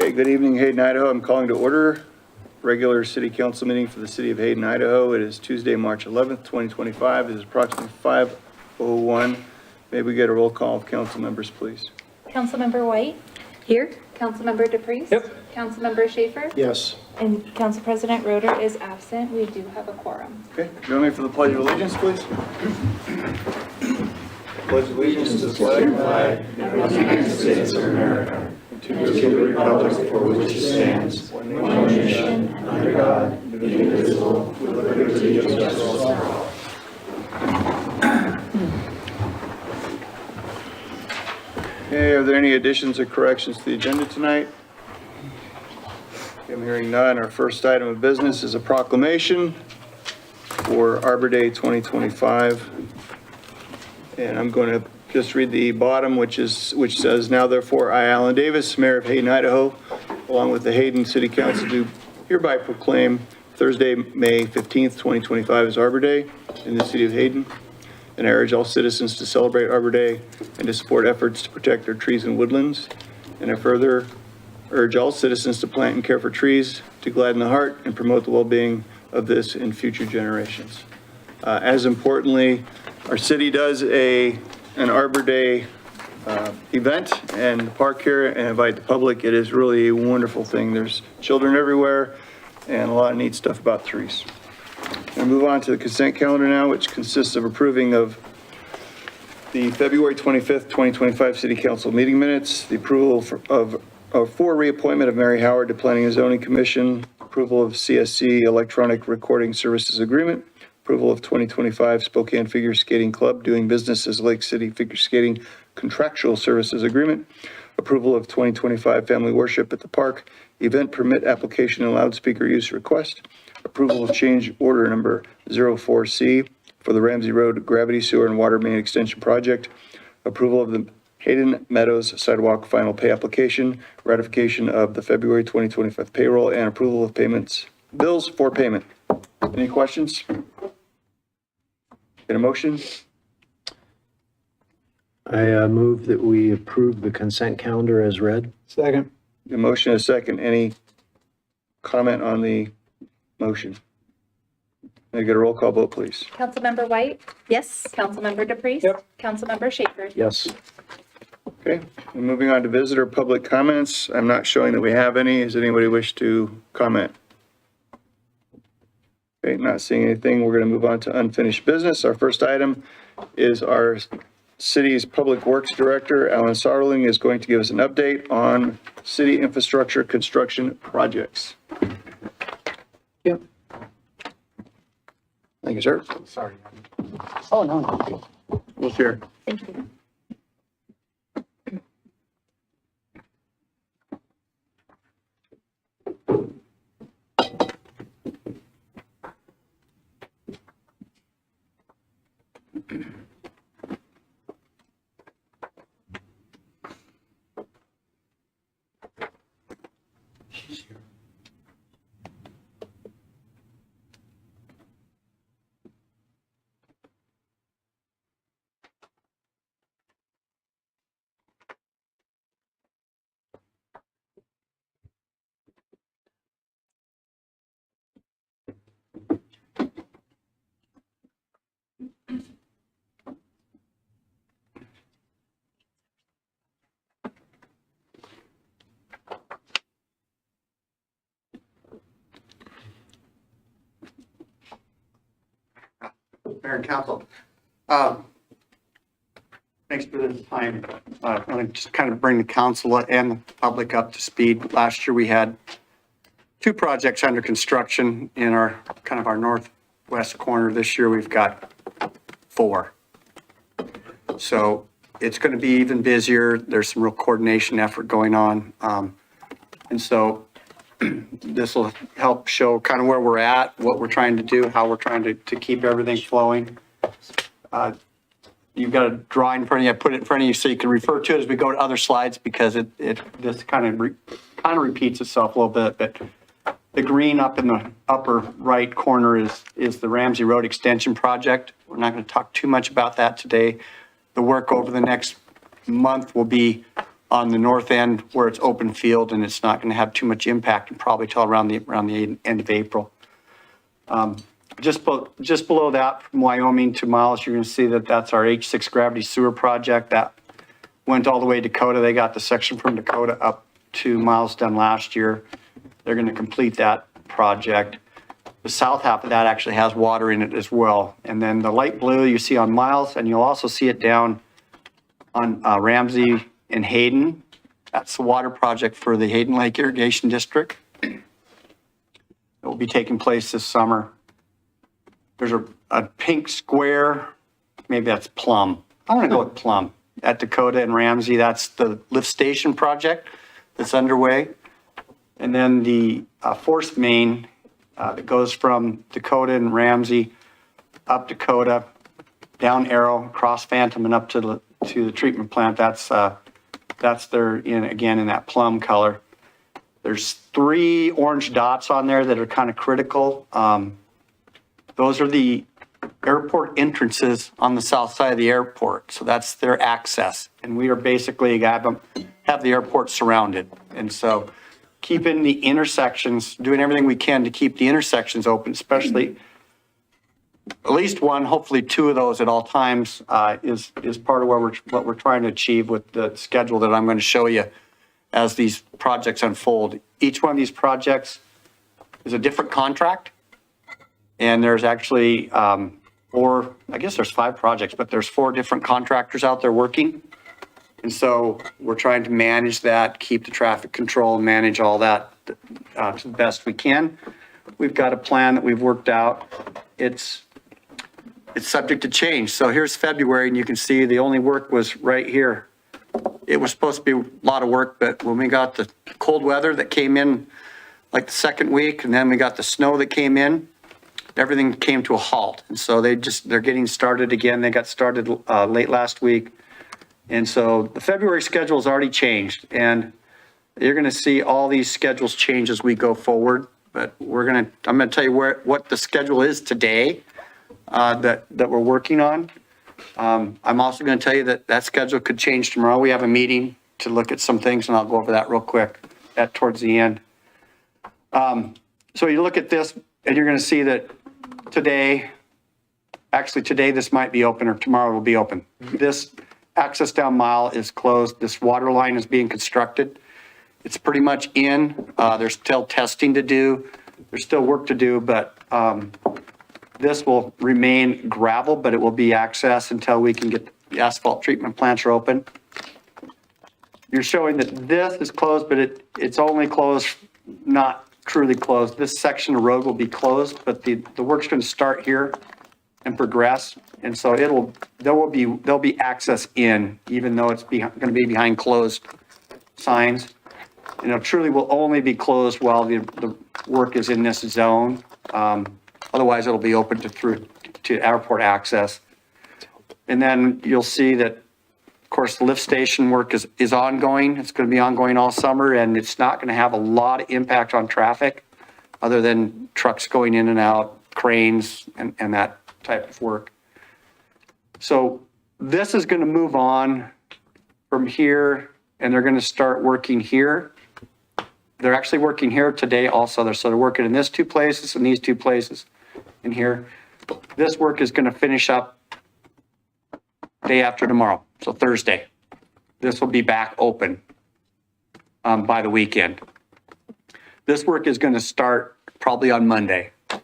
Okay, good evening, Hayden, Idaho. I'm calling to order regular city council meeting for the city of Hayden, Idaho. It is Tuesday, March 11th, 2025. It is approximately 5:01. May we get a roll call of council members, please? Councilmember White? Here. Councilmember DePriest? Yep. Councilmember Schaefer? Yes. And Council President Roeder is absent. We do have a quorum. Okay, join me for the Pledge of Allegiance, please. Pledge allegiance to the flag of the United States of America, to the republic for which it stands, one nation, under God, indivisible, with liberty and justice for all. Okay, are there any additions or corrections to the agenda tonight? I'm hearing none. Our first item of business is a proclamation for Arbor Day 2025. And I'm going to just read the bottom, which says, now therefore, I, Alan Davis, Mayor of Hayden, Idaho, along with the Hayden City Council, do hereby proclaim Thursday, May 15th, 2025 as Arbor Day in the city of Hayden. And I urge all citizens to celebrate Arbor Day and to support efforts to protect our trees and woodlands. And I further urge all citizens to plant and care for trees to gladden the heart and promote the well-being of this and future generations. As importantly, our city does an Arbor Day event in the park here and invite the public. It is really a wonderful thing. There's children everywhere and a lot of neat stuff about trees. We'll move on to the consent calendar now, which consists of approving of the February 25th, 2025 City Council meeting minutes, the approval for reappointment of Mary Howard to Planning and Zoning Commission, approval of CSC Electronic Recording Services Agreement, approval of 2025 Spokane Figure Skating Club doing business as Lake City Figure Skating Contractual Services Agreement, approval of 2025 Family Worship at the Park Event Permit Application and Loudspeaker Use Request, approval of change order number 04C for the Ramsey Road Gravity Sewer and Water Main Extension Project, approval of the Hayden Meadows Sidewalk Final Pay Application, ratification of the February 2025 payroll, and approval of bills for payment. Any questions? Get a motion? I move that we approve the consent calendar as read. Second. A motion and a second. Any comment on the motion? May I get a roll call vote, please? Councilmember White? Yes. Councilmember DePriest? Yep. Councilmember Schaefer? Yes. Okay, and moving on to visitor public comments. I'm not showing that we have any. Does anybody wish to comment? Okay, not seeing anything. We're going to move on to unfinished business. Our first item is our city's Public Works Director, Alan Sarling, is going to give us an update on city infrastructure construction projects. Yep. Thank you, sir. Sorry. Oh, no. We'll share. Thank you. Mayor and Council. Thanks for this time. I want to just kind of bring the council and the public up to speed. Last year we had 2 projects under construction in our northwest corner. This year we've got 4. So it's going to be even busier. There's some real coordination effort going on. And so this will help show kind of where we're at, what we're trying to do, how we're trying to keep everything flowing. You've got a drawing in front of you. I put it in front of you so you can refer to it as we go to other slides because this kind of repeats itself a little bit. But the green up in the upper right corner is the Ramsey Road Extension Project. We're not going to talk too much about that today. The work over the next month will be on the north end where it's open field and it's not going to have too much impact and probably till around the end of April. Just below that, from Wyoming to Miles, you're going to see that that's our H6 gravity sewer project. That went all the way to Dakota. They got the section from Dakota up to Miles done last year. They're going to complete that project. The south half of that actually has water in it as well. And then the light blue you see on Miles, and you'll also see it down on Ramsey and Hayden. That's the water project for the Hayden Lake Irrigation District. It will be taking place this summer. There's a pink square, maybe that's Plum. I'm gonna go with Plum. At Dakota and Ramsey, that's the lift station project that's underway. And then the force main that goes from Dakota and Ramsey up Dakota, down Arrow, across Phantom, and up to the treatment plant. That's there in that plum color. There's 3 orange dots on there that are kind of critical. Those are the airport entrances on the south side of the airport. So that's their access. And we are basically have the airport surrounded. And so keeping the intersections, doing everything we can to keep the intersections open, especially at least one, hopefully 2 of those at all times, is part of what we're trying to achieve with the schedule that I'm going to show you as these projects unfold. Each one of these projects is a different contract. And there's actually 4, I guess there's 5 projects, but there's 4 different contractors out there working. And so we're trying to manage that, keep the traffic control, manage all that to the best we can. We've got a plan that we've worked out. It's subject to change. So here's February, and you can see the only work was right here. It was supposed to be a lot of work, but when we got the cold weather that came in like the second week, and then we got the snow that came in, everything came to a halt. And so they're getting started again. They got started late last week. And so the February schedule has already changed, and you're going to see all these schedules change as we go forward. But I'm going to tell you what the schedule is today that we're working on. I'm also going to tell you that schedule could change tomorrow. We have a meeting to look at some things, and I'll go over that real quick towards the end. So you look at this, and you're going to see that today this might be open, or tomorrow will be open. This access down Mile is closed. This water line is being constructed. It's pretty much in. There's still testing to do. There's still work to do, but this will remain gravel, but it will be access until we can get the asphalt treatment plants are open. You're showing that this is closed, but it's only closed, not truly closed. This section of road will be closed, but the work's going to start here and progress. And so there'll be access in, even though it's going to be behind closed signs. And it truly will only be closed while the work is in this zone. Otherwise, it'll be open to airport access. And then you'll see that, of course, the lift station work is ongoing. It's going to be ongoing all summer, and it's not going to have a lot of impact on traffic other than trucks going in and out, cranes, and that type of work. So this is going to move on from here, and they're going to start working here. They're actually working here today also. So they're working in these 2 places and these 2 places in here. This work is going to finish up day after tomorrow, so Thursday. This will be back open by the weekend. This work is going to start probably on Monday, and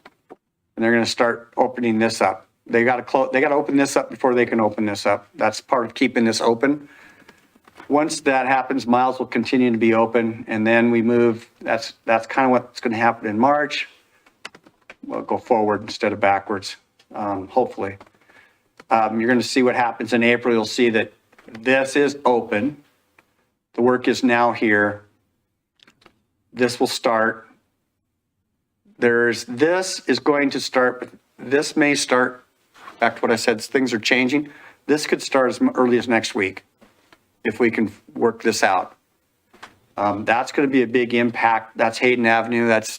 they're going to start opening this up. They got to open this up before they can open this up. That's part of keeping this open. Once that happens, Miles will continue to be open, and then we move. That's kind of what's going to happen in March. We'll go forward instead of backwards, hopefully. You're going to see what happens in April. You'll see that this is open. The work is now here. This will start. This is going to start, but this may start, back to what I said, things are changing. This could start as early as next week if we can work this out. That's going to be a big impact. That's Hayden Avenue. That's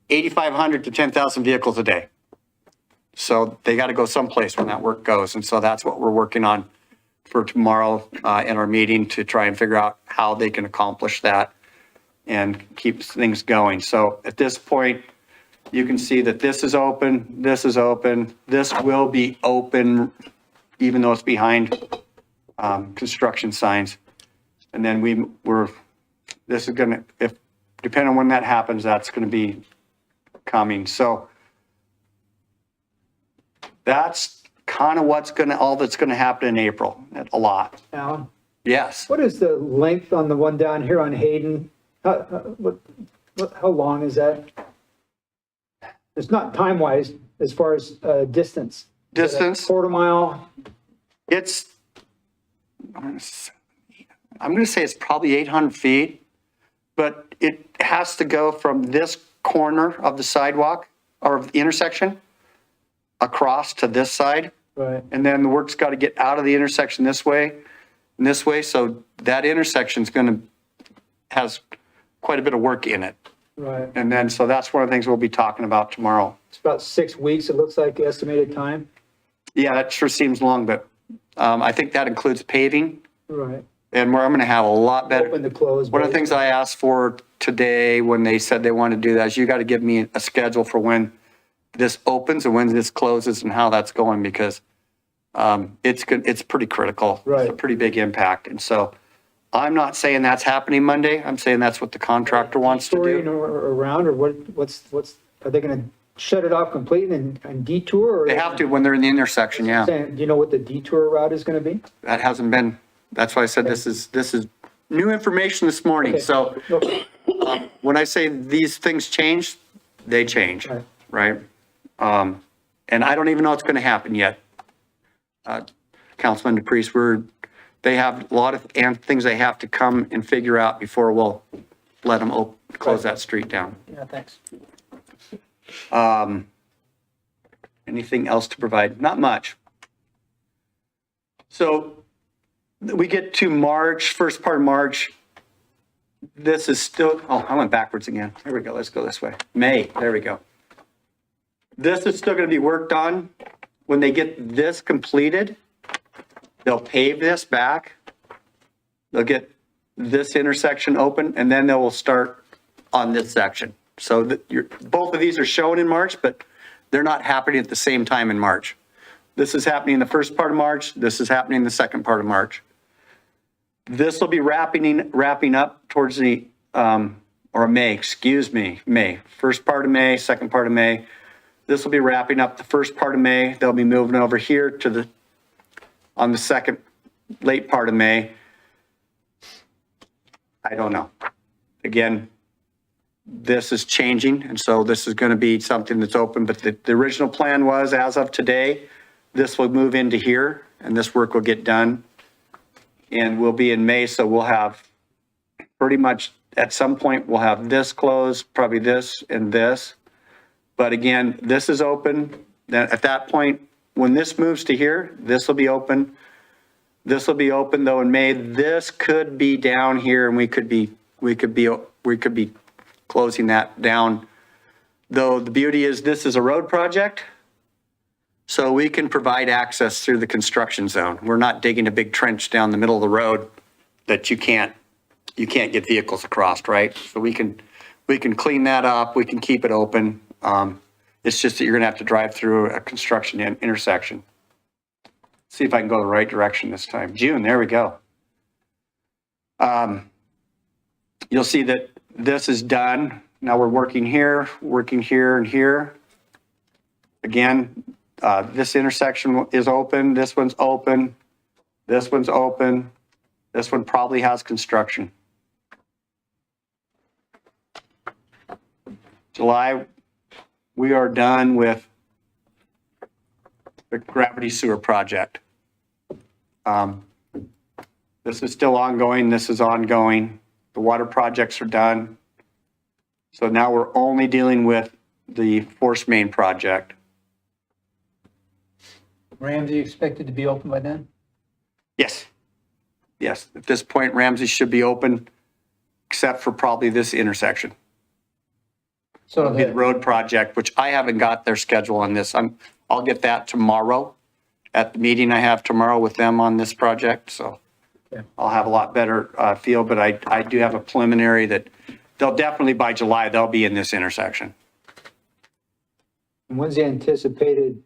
8,500 to 10,000 vehicles a day. So they got to go someplace when that work goes. And so that's what we're working on for tomorrow in our meeting to try and figure out how they can accomplish that and keep things going. So at this point, you can see that this is open, this is open, this will be open even though it's behind construction signs. And then this is gonna, if, depending on when that happens, that's gonna be coming. So that's kind of all that's gonna happen in April, a lot. Alan, Yes. what is the length on the one down here on Hayden? How long is that? It's not time-wise, as far as distance. Distance, Quarter mile? it's, I'm gonna say it's probably 800 feet, but it has to go from this corner of the sidewalk or of the intersection across to this side. Right, And then the work's got to get out of the intersection this way and this way. So that intersection's has quite a bit of work in it. right. And then, so that's one of the things we'll be talking about tomorrow. It's about 6 weeks, it looks like, estimated time. Yeah, that sure seems long, but I think that includes paving. Right. And where I'm going to have a lot better. Open to close. One of the things I asked for today when they said they wanted to do that is you got to give me a schedule for when this opens and when this closes and how that's going, because it's pretty critical. Right. It's a pretty big impact. And so I'm not saying that's happening Monday. I'm saying that's what the contractor wants to Storing do. or around, or what's, are they gonna shut it off completely and detour? Or They have to when they're in the intersection, yeah. Do you know what the detour route is gonna be? That hasn't been, that's why I said this is new information this morning. Okay. So Okay. when I say these things change, they change, Right. right? And I don't even know what's going to happen yet. Councilman DePriest, they have a lot of things they have to come and figure out before we'll let them close that street down. Yeah, thanks. Anything else to provide? Not much. So we get to March, first part of March. This is still, I went backwards again. There we go. Let's go this way. May, there we go. This is still going to be worked on. When they get this completed, they'll pave this back. They'll get this intersection open, and then they will start on this section. So both of these are shown in March, but they're not happening at the same time in March. This is happening in the first part of March. This is happening in the second part of March. This will be wrapping up towards the, or May, excuse me, May. First part of May, second part of May. This will be wrapping up the first part of May. They'll be moving over here to on the second, late part of May. I don't know. Again, this is changing, and so this is going to be something that's open, but the original plan was, as of today, this will move into here, and this work will get done, and we'll be in May, so we'll have pretty much, at some point, we'll have this closed, probably this and this. But again, this is open. Then at that point, when this moves to here, this will be open. This will be open though in May. This could be down here, and we could be closing that down. Though the beauty is this is a road project, so we can provide access through the construction zone. We're not digging a big trench down the middle of the road that you can't get vehicles across, right? So we can clean that up. We can keep it open. It's just that you're gonna have to drive through a construction intersection. See if I can go the right direction this time. June, there we go. You'll see that this is done. Now we're working here, and here. Again, this intersection is open. This one's open. This one's open. This one probably has construction. July, we are done with the gravity sewer project. This is still ongoing. This is ongoing. The water projects are done. So now we're only dealing with the force main project. Ramsey expected to be open by then? Yes. Yes, at this point, Ramsey should be open, except for probably this intersection. So The road project, which I haven't got their schedule on this. I'll get that tomorrow at the meeting I have tomorrow with them on this project, so Yeah. I'll have a lot better feel, but I do have a preliminary that they'll definitely, by July, they'll be in this intersection. And when's the anticipated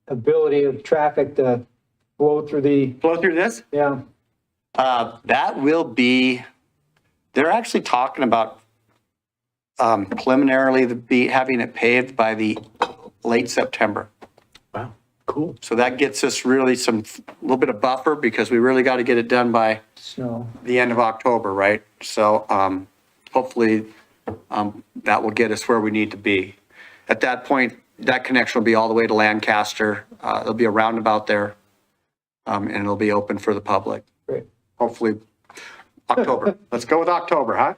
ability of traffic to flow through the, Flow through this? yeah, That will be, they're actually talking about preliminarily having it paved by the late September. Wow, cool. So that gets us really a little bit of buffer because we really got to get it done by snow. the end of October, right? So hopefully that will get us where we need to be. At that point, that connection will be all the way to Lancaster. There'll be a roundabout there and it'll be open for the public. Great. Hopefully October. Let's go with October, huh?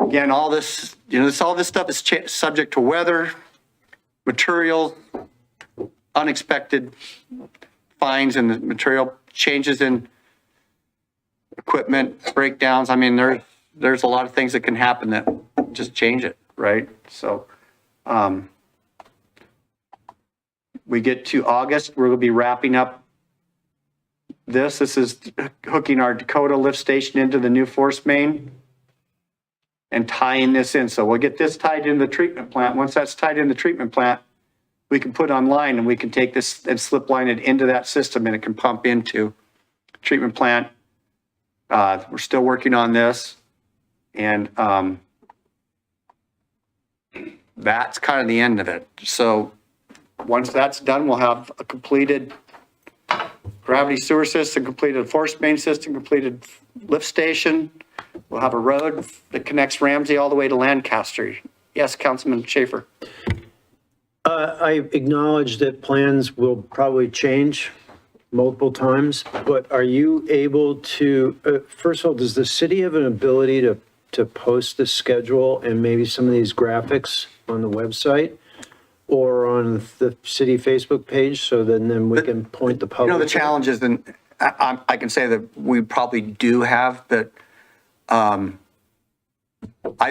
Again, all this, all this stuff is subject to weather, material, unexpected finds in the material, changes in equipment, breakdowns. I mean, there's a lot of things that can happen that just change it, right? So we get to August, we're gonna be wrapping up this. This is hooking our Dakota lift station into the new force main and tying this in. So we'll get this tied into the treatment plant. Once that's tied in the treatment plant, we can put online and we can take this and slip line it into that system and it can pump into treatment plant. We're still working on this. And that's kind of the end of it. So once that's done, we'll have a completed gravity sewer system, completed force main system, completed lift station. We'll have a road that connects Ramsey all the way to Lancaster. Yes, Councilman Schaefer. I acknowledge that plans will probably change multiple times, but are you able to, first of all, does the city have an ability to post the schedule and maybe some of these graphics on the website or on the city Facebook page so then we can point the public? The challenge is, and I can say that we probably do have, but I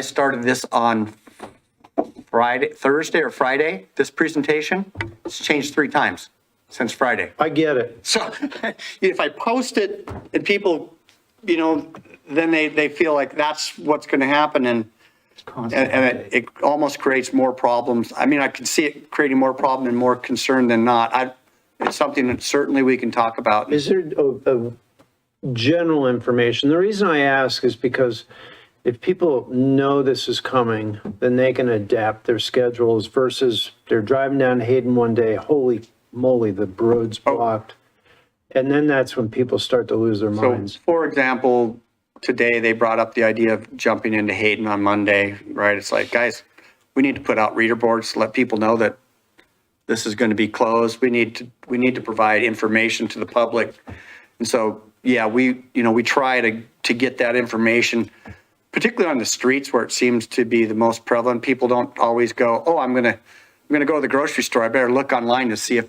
started this on Thursday or Friday, this presentation. It's changed 3 times since Friday. I get it. So if I post it and people, then they feel like that's what's going to happen and it almost creates more problems. I mean, I can see it creating more problem and more concern than not. It's something that certainly we can talk about. Is there a general information? The reason I ask is because if people know this is coming, then they can adapt their schedules versus they're driving down Hayden one day, holy moly, the road's blocked. And then that's when people start to lose their minds. So, for example, today they brought up the idea of jumping into Hayden on Monday, right? It's like, guys, we need to put out reader boards to let people know that this is going to be closed. We need to provide information to the public. And so, yeah, we try to get that information, particularly on the streets where it seems to be the most prevalent. People don't always go, oh, I'm going to go to the grocery store. I better look online to see if,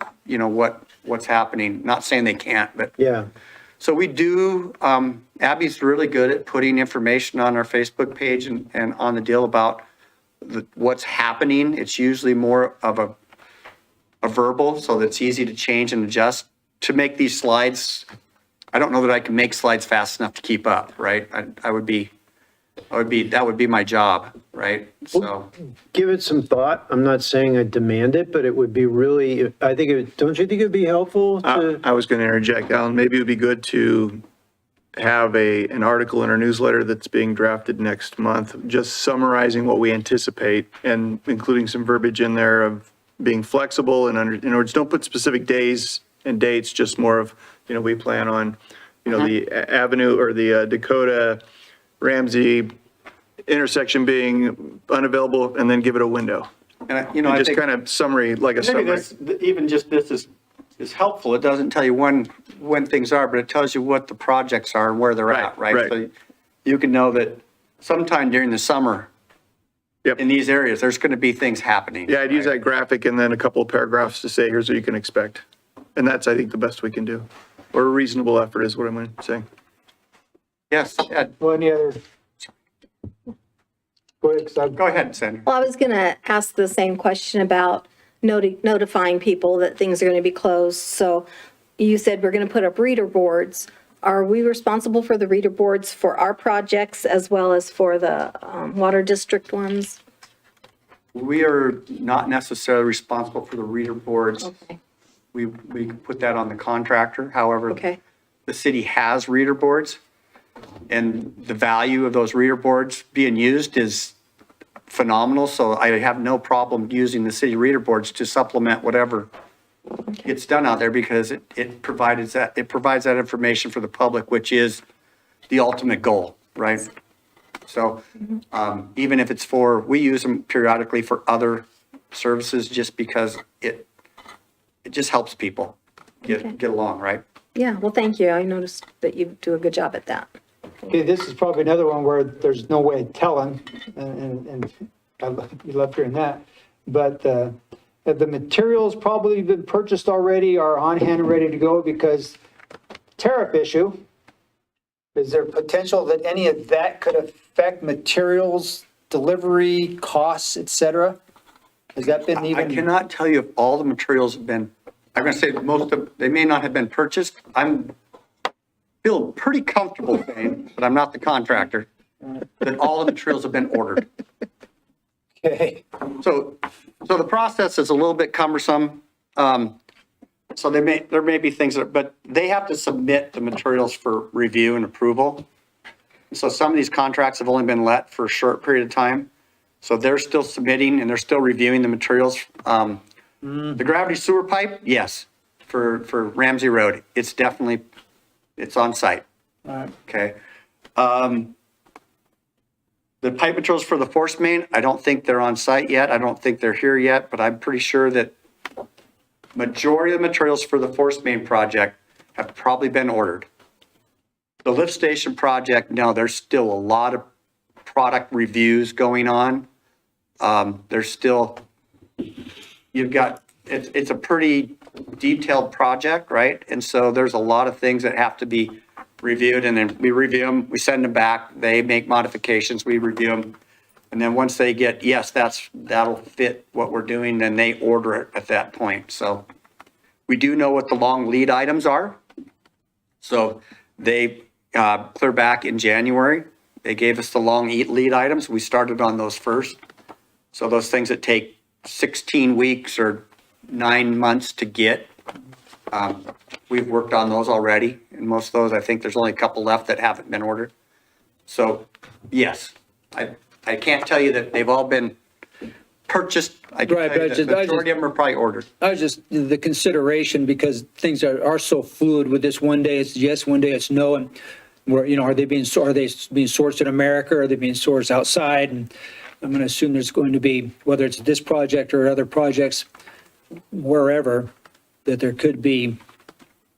what's happening. Not saying they can't, but Yeah. so we do, Abby's really good at putting information on our Facebook page and on the deal about what's happening. It's usually more of a verbal, so that it's easy to change and adjust. To make these slides, I don't know that I can make slides fast enough to keep up, right? That would be my job, right? So, Give it some thought. I'm not saying I demand it, but it would be really, don't you think it'd be helpful to? I was going to interject, Alan, maybe it would be good to have an article in our newsletter that's being drafted next month, just summarizing what we anticipate and including some verbiage in there of being flexible and in other words, don't put specific days and dates, just more of, we plan on, the avenue or the Dakota Ramsey intersection being unavailable and then give it a window. and I Just think kind of summary, like a maybe summary. even just this is helpful. It doesn't tell you when things are, but it tells you what the projects are and where they're at, right? Right. So you can know that sometime during the summer, Yep. in these areas, there's going to be things happening. Yeah, I'd use right? that graphic and then a couple of paragraphs to say, here's what you can expect. And that's, I think, the best we can do. Or a reasonable effort is what I'm saying. Yes, Ed, Well, any other? Go ahead, 'cause go ahead, Sandra. Well, I was going to ask the same question about notifying people that things are going to be closed. So you said we're going to put up reader boards. Are we responsible for the reader boards for our projects as well as for the water district ones? We are not necessarily responsible for the reader boards. Okay, We can put that on the contractor. However, okay, the city has reader boards, and the value of those reader boards being used is phenomenal. So I have no problem using the city reader boards to supplement whatever gets done out there, because it provides that information for the public, which is the ultimate goal, right? So even if it's we use them periodically for other services, just because it just helps people get along, right? yeah, well, thank you. I noticed that you do a good job at that. Okay, this is probably another one where there's no way of telling, and you love hearing that. But have the materials probably been purchased already, are on hand and ready to go? Because tariff issue, is there potential that any of that could affect materials, delivery, costs, et cetera? Has that been I even? cannot tell you if all the materials have been, I'm gonna say they may not have been purchased. Feel pretty comfortable saying, but I'm not the contractor, that all the materials have been ordered. Okay, So the process is a little bit cumbersome. So there may be things but they have to submit the materials for review and approval. So some of these contracts have only been let for a short period of time. So they're still submitting and they're still reviewing the materials. The gravity sewer pipe, yes, for Ramsey Road, it's on site. all right. Okay. The pipe materials for the force main, I don't think they're on site yet. I don't think they're here yet, but I'm pretty sure that majority of the materials for the force main project have probably been ordered. The lift station project, no, there's still a lot of product reviews going on. There's still, it's a pretty detailed project, right? And so there's a lot of things that have to be reviewed, and then we review them, we send them back, they make modifications, we review them. And then once they get, yes, that'll fit what we're doing, then they order it at that point. So we do know what the long lead items are. So they, clear back in January, they gave us the long lead items. We started on those first. So those things that take 16 weeks or 9 months to get, we've worked on those already. And most of those, I think there's only a couple left that haven't been ordered. So yes, I can't tell you that they've all been purchased. I can Right, tell you but that the majority of them are probably ordered. I was just, the consideration, because things are so fluid with this. One day it's yes, one day it's no, and where, are they being sourced in America, or are they being sourced outside? And I'm going to assume there's going to be, whether it's this project or other projects, wherever, that there could be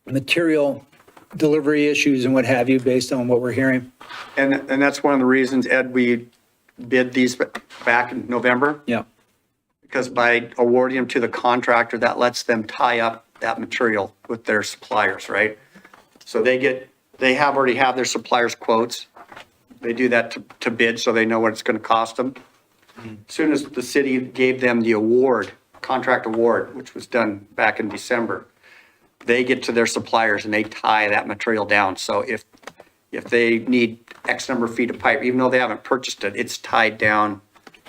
material delivery issues and what have you, based on what we're hearing. And that's one of the reasons, Ed, we bid these back in November. Yeah. Because by awarding them to the contractor, that lets them tie up that material with their suppliers, right? So they already have their suppliers' quotes. They do that to bid, so they know what it's going to cost them. As soon as the city gave them the contract award, which was done back in December, they get to their suppliers and they tie that material down. So if they need X number of feet of pipe, even though they haven't purchased it, it's tied down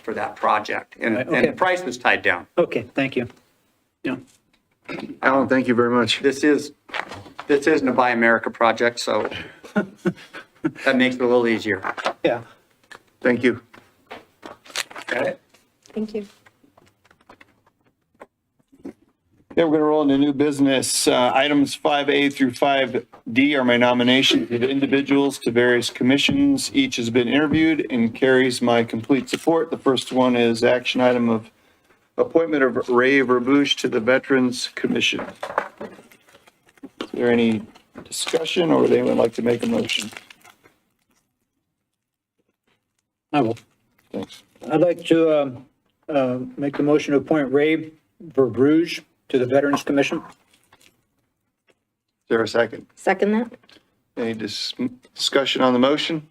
for that project. And Okay. the price was tied down. Okay, thank you. Yeah. Alan, thank you very much. This isn't a Buy America project, so that makes it a little easier. Yeah. Thank you. Thank you. Yeah, we're going to roll into new business. Items 5A through 5D are my nominations of individuals to various commissions. Each has been interviewed and carries my complete support. The first one is action item of appointment of Ray Verbush to the Veterans Commission. Is there any discussion, or would anyone like to make a motion? I will. Thanks. I'd like to make the motion to appoint Ray Verbush to the Veterans Commission. Is there a second? Second that? Any discussion on the motion?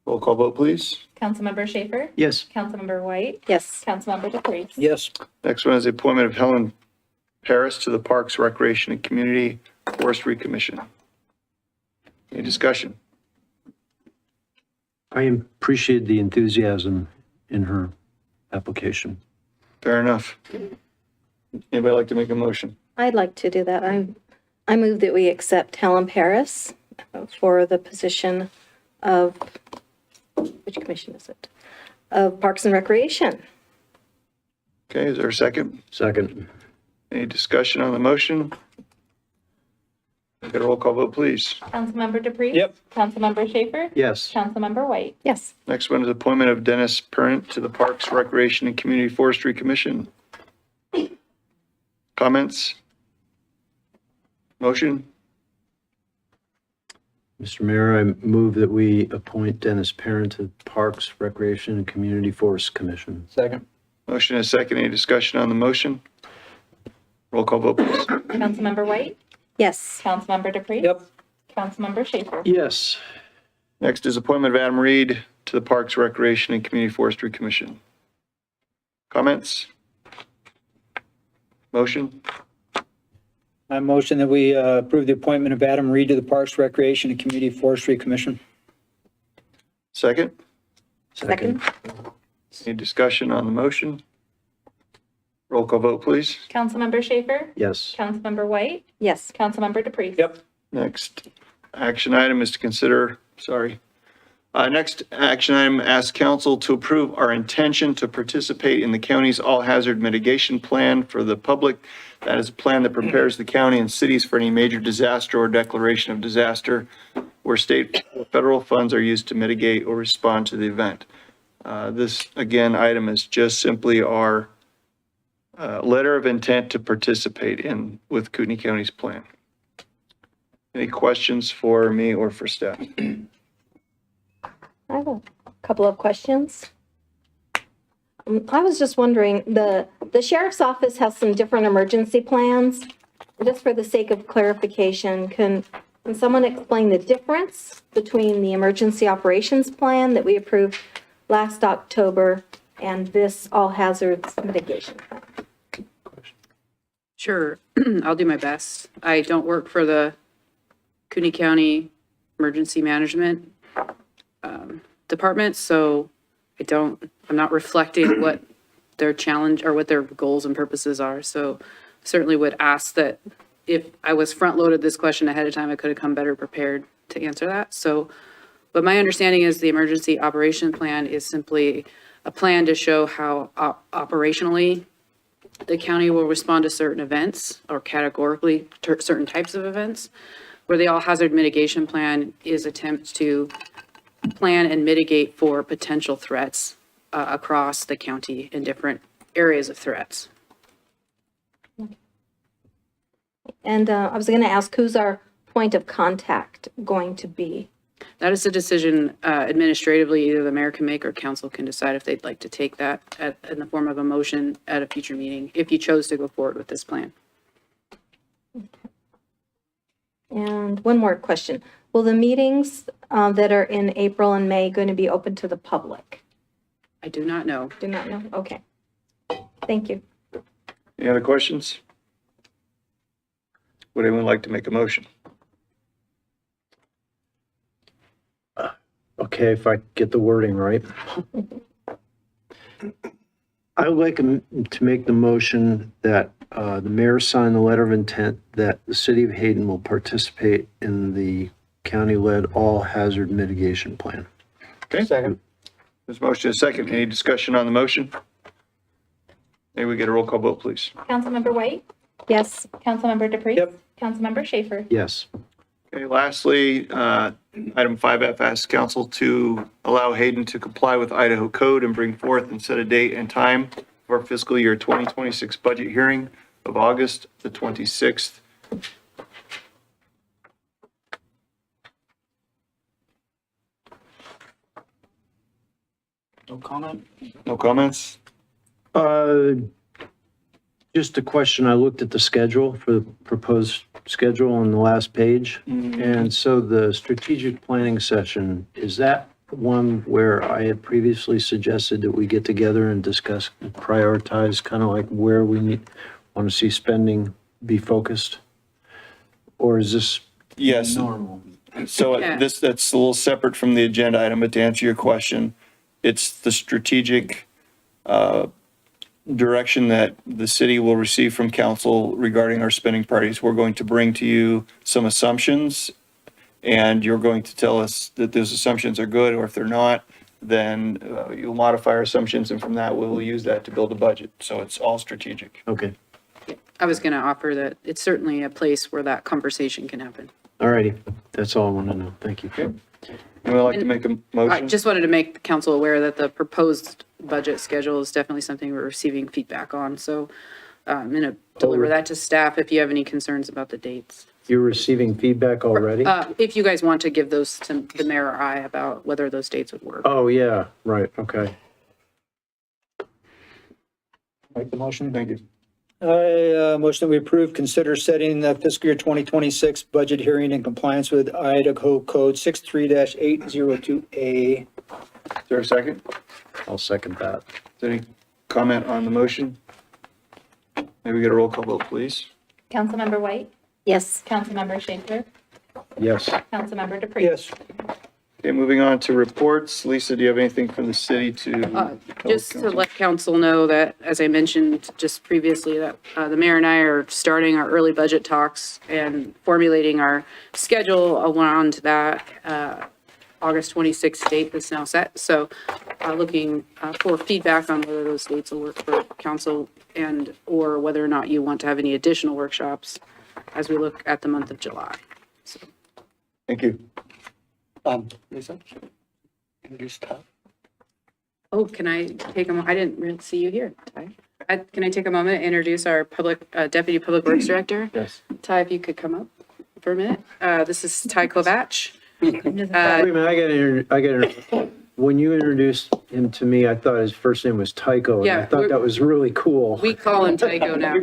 Roll call vote, please. Councilmember Schaefer? Yes. Councilmember White? Yes. Councilmember DePreez? Yes. Next one is the appointment of Helen Paris to the Parks, Recreation, and Community Forestry Commission. Any discussion? I appreciate the enthusiasm in her application. Fair enough. Anybody like to make a motion? I'd like to do that. I move that we accept Helen Paris for the position of, which commission is it? Of Parks and Recreation. Okay, is there a second? Second. Any discussion on the motion? Get a roll call vote, please. Councilmember DePreez? Yep. Councilmember Schaefer? Yes. Councilmember White? Yes. Next one is appointment of Dennis Parent to the Parks, Recreation, and Community Forestry Commission. Comments? Motion? Mr. Mayor, I move that we appoint Dennis Parent to Parks, Recreation, and Community Forest Commission. Second. Motion is second. Any discussion on the motion? Roll call vote, please. Councilmember White? Yes. Councilmember DePreez? Yep. Councilmember Schaefer? Yes. Next is appointment of Adam Reed to the Parks, Recreation, and Community Forestry Commission. Comments? Motion? I motion that we approve the appointment of Adam Reed to the Parks, Recreation, and Community Forestry Commission. Second? Second. Any discussion on the motion? Roll call vote, please. Councilmember Schaefer? Yes. Councilmember White? Yes. Councilmember DePreez? Yep. Next action item is to consider, next action item, ask council to approve our intention to participate in the county's all-hazard mitigation plan for the public. That is a plan that prepares the county and cities for any major disaster or declaration of disaster where state or federal funds are used to mitigate or respond to the event. This, again, item is just simply our letter of intent to participate with Kootenai County's plan. Any questions for me or for staff? I have a couple of questions. I was just wondering, the sheriff's office has some different emergency plans. Just for the sake of clarification, can someone explain the difference between the emergency operations plan that we approved last October and this all hazards mitigation plan? Sure, I'll do my best. I don't work for the Kootenai County Emergency Management Department, so I'm not reflecting what their challenge or what their goals and purposes are. So certainly would ask that if I was front-loaded this question ahead of time, I could have come better prepared to answer that. So, but my understanding is the emergency operation plan is simply a plan to show how operationally the county will respond to certain events or categorically to certain types of events, where the all-hazard mitigation plan is attempts to plan and mitigate for potential threats across the county in different areas of threats. And I was going to ask, who's our point of contact going to be? That is a decision administratively, either the mayor can make or council can decide if they'd like to take that in the form of a motion at a future meeting, if you chose to go forward with this plan. And one more question. Will the meetings that are in April and May going to be open to the public? I do not know. Do not know? Okay. Thank you. Any other questions? Would anyone like to make a motion? Okay, if I get the wording right. I would like to make the motion that the mayor sign the letter of intent that the city of Hayden will participate in the county-led all-hazard mitigation plan. Okay. Second. There's a motion and a second. Any discussion on the motion? Maybe we get a roll call vote, please. Councilmember White? Yes. Councilmember DePreez? Yep. Councilmember Schaefer? Yes. Okay, lastly, item 5F asks council to allow Hayden to comply with Idaho code and bring forth and set a date and time for fiscal year 2026 budget hearing of August the 26th. No comment? No comments? Just a question. I looked at the schedule for the proposed schedule on the last page. And so the strategic planning session, is that one where I had previously suggested that we get together and discuss, and prioritize kind of like where we want to see spending be focused? Or is this Yes. normal? So Yeah. that's a little separate from the agenda item, but to answer your question, it's the strategic direction that the city will receive from council regarding our spending priorities. We're going to bring to you some assumptions, and you're going to tell us that those assumptions are good, or if they're not, then you'll modify our assumptions, and from that, we will use that to build a budget. So it's all strategic. Okay, I was going to offer that it's certainly a place where that conversation can happen. all righty. That's all I want to know. Thank you. Anyone like to make a I motion? just wanted to make the council aware that the proposed budget schedule is definitely something we're receiving feedback on. So I'm going to deliver that to staff if you have any concerns about the dates. You're receiving feedback already? If you guys want to give those to the mayor or I about whether those dates would work. Oh, yeah, right, okay. Make the motion. Thank you. I motion that we approve, consider setting the fiscal year 2026 budget hearing in compliance with Idaho Code 63-802A. Is there a second? I'll second that. Is there any comment on the motion? Maybe we get a roll call vote, please. Councilmember White, Yes. Councilmember Schaefer, Yes. Councilmember Dupree. Yes. Okay, moving on to reports. Lisa, do you have anything from the city to? Just to let council know that, as I mentioned just previously, that the mayor and I are starting our early budget talks and formulating our schedule around that August 26th date that's now set. So looking for feedback on whether those dates will work for council and or whether or not you want to have any additional workshops as we look at the month of July. So. Thank you. Lisa? Introduce Todd. Oh, can I take a I didn't really see you here, Ty. Can I take a moment and introduce our Deputy Public Works Director? Yes. Ty, if you could come up for a minute. This is Ty Kovach. Wait a minute, I gotta, when you introduced him to me, I thought his first name was Tycho, and I Yeah, thought that was really cool. We call him Tycho now.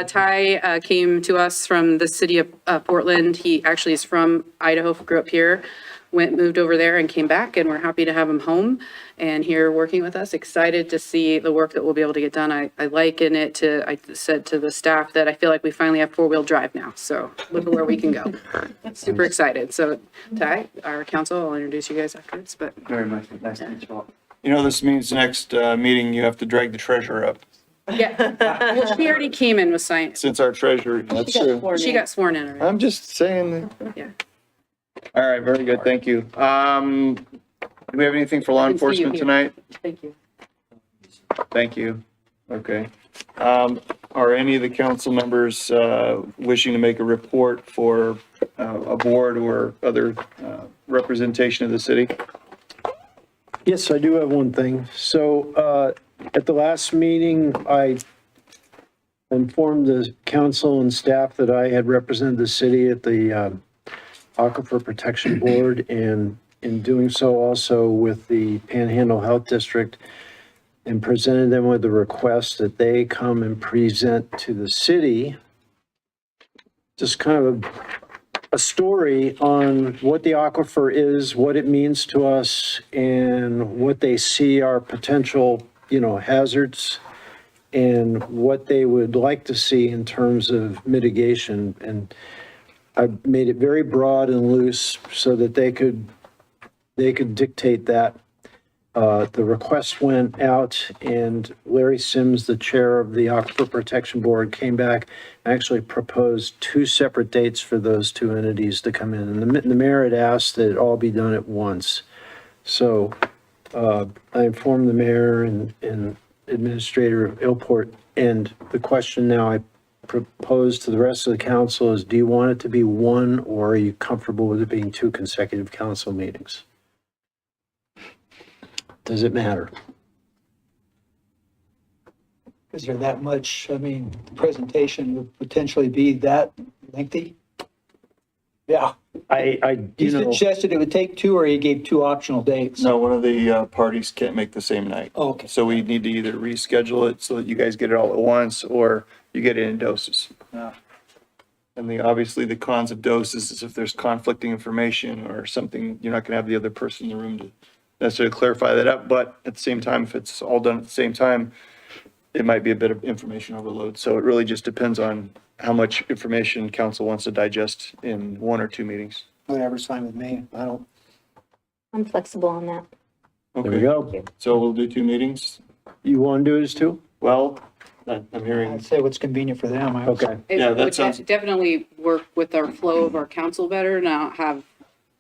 Ty came to us from the city of Portland. He actually is from Idaho, grew up here, moved over there and came back, and we're happy to have him home and here working with us. Excited to see the work that we'll be able to get done. I liken it to, I said to the staff that I feel like we finally have four-wheel drive now, so look at where we can go. Super excited. So Ty, our council, I'll introduce you guys afterwards, but Very much. Nice to meet you all. You know, this means next meeting, you have to drag the treasurer up, yeah. Well, she already came in with science. since our treasurer, that's true. She got sworn in already. I'm just saying. Yeah. All right, very good, thank you. Do we have anything for law I can see you enforcement here. tonight? Thank you. Thank you. Okay. Are any of the council members wishing to make a report for a board or other representation of the city? Yes, I do have one thing. So, at the last meeting, I informed the council and staff that I had represented the city at the Aquifer Protection Board, and in doing so also with the Panhandle Health District, and presented them with the request that they come and present to the city just kind of a story on what the aquifer is, what it means to us, and what they see are potential, hazards, and what they would like to see in terms of mitigation. And I made it very broad and loose so that they could dictate that. The request went out, and Larry Sims, the chair of the Aquifer Protection Board, came back and actually proposed two separate dates for those two entities to come in. And the mayor had asked that it all be done at once. So I informed the mayor and administrator of Illport, and the question now I propose to the rest of the council is, do you want it to be one, or are you comfortable with it being two consecutive council meetings? Does it matter? Is there that much, the presentation would potentially be that lengthy? Yeah, I he suggested it would take two, or he gave two optional dates. No, one of the parties can't make the same night. Oh, okay. So we need to either reschedule it so that you guys get it all at once, or you get it in doses. And obviously the cons of doses is if there's conflicting information or something, you're not gonna have the other person in the room to necessarily clarify that up, but at the same time, if it's all done at the same time, it might be a bit of information overload. So it really just depends on how much information council wants to digest in 1 or 2 meetings. Whatever's fine with me. I don't, I'm flexible on that. There we Okay, go. so we'll do 2 meetings. You want to do this too? Well, I'm hearing, I'd say what's convenient for them. I would say. Okay. It Yeah, that would sounds- definitely work with our flow of our council better, not have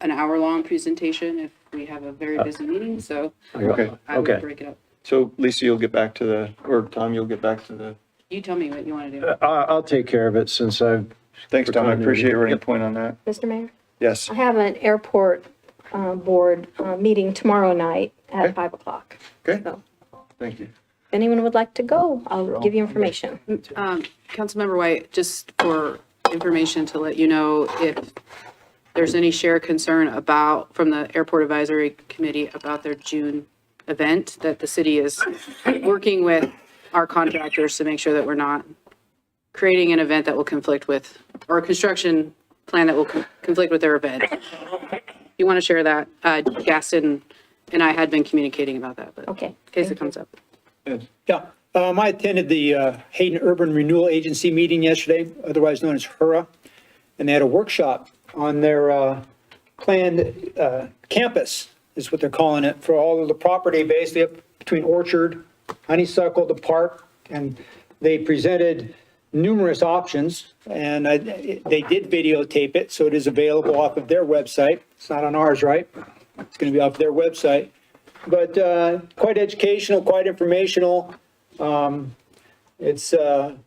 an hour-long presentation if we have a very busy meeting, so okay. I would Okay. break it up. So Lisa, you'll get back to or Tom, you'll get back to the, You tell me what you want to do. I'll take care of it since I've. thanks, Tom. I appreciate you running Yep. point on that. Mr. Mayor? Yes. I have an airport board meeting tomorrow night Okay. at 5 o'clock. Okay, So thank you. if anyone would like to go, I'll give you information. Councilmember White, just for information to let you know if there's any shared concern about, from the Airport Advisory Committee about their June event, that the city is working with our contractors to make sure that we're not creating an event that will conflict with, or a construction plan that will conflict with their event. You want to share that? Gaston and I had been communicating about that, but Okay. in case it comes up. Yeah, I attended the Hayden Urban Renewal Agency meeting yesterday, otherwise known as HURA, and they had a workshop on their planned campus, is what they're calling it, for all of the property basically up between Orchard, Honeysuckle, the park, and they presented numerous options, and they did videotape it, so it is available off of their website. It's not on ours, right? It's going to be off their website. But quite educational, quite informational. It's the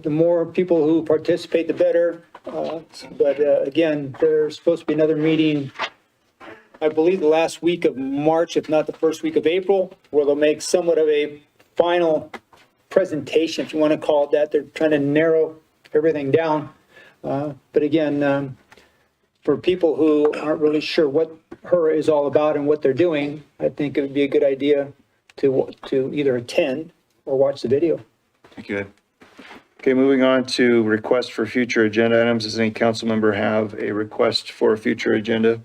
more people who participate, the better. But again, there's supposed to be another meeting, I believe, the last week of March, if not the first week of April, where they'll make somewhat of a final presentation, if you want to call it that. They're trying to narrow everything down. But again, for people who aren't really sure what HURA is all about and what they're doing, I think it would be a good idea to either attend or watch the video. Thank you, Ed. Okay, moving on to request for future agenda items. Does any council member have a request for a future agenda?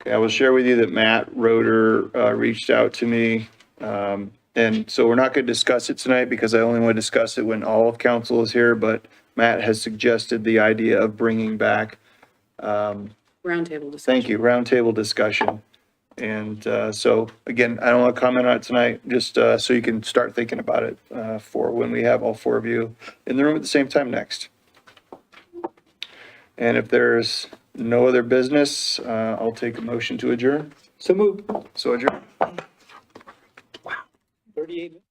Okay, I will share with you that Matt Roeder reached out to me. And so we're not going to discuss it tonight because I only want to discuss it when all of council is here, but Matt has suggested the idea of bringing back, Roundtable discussion. thank you, roundtable discussion. And so again, I don't want to comment on it tonight, just so you can start thinking about it for when we have all 4 of you in the room at the same time next. And if there's no other business, I'll take a motion to adjourn. So move. So adjourn. 38 minutes.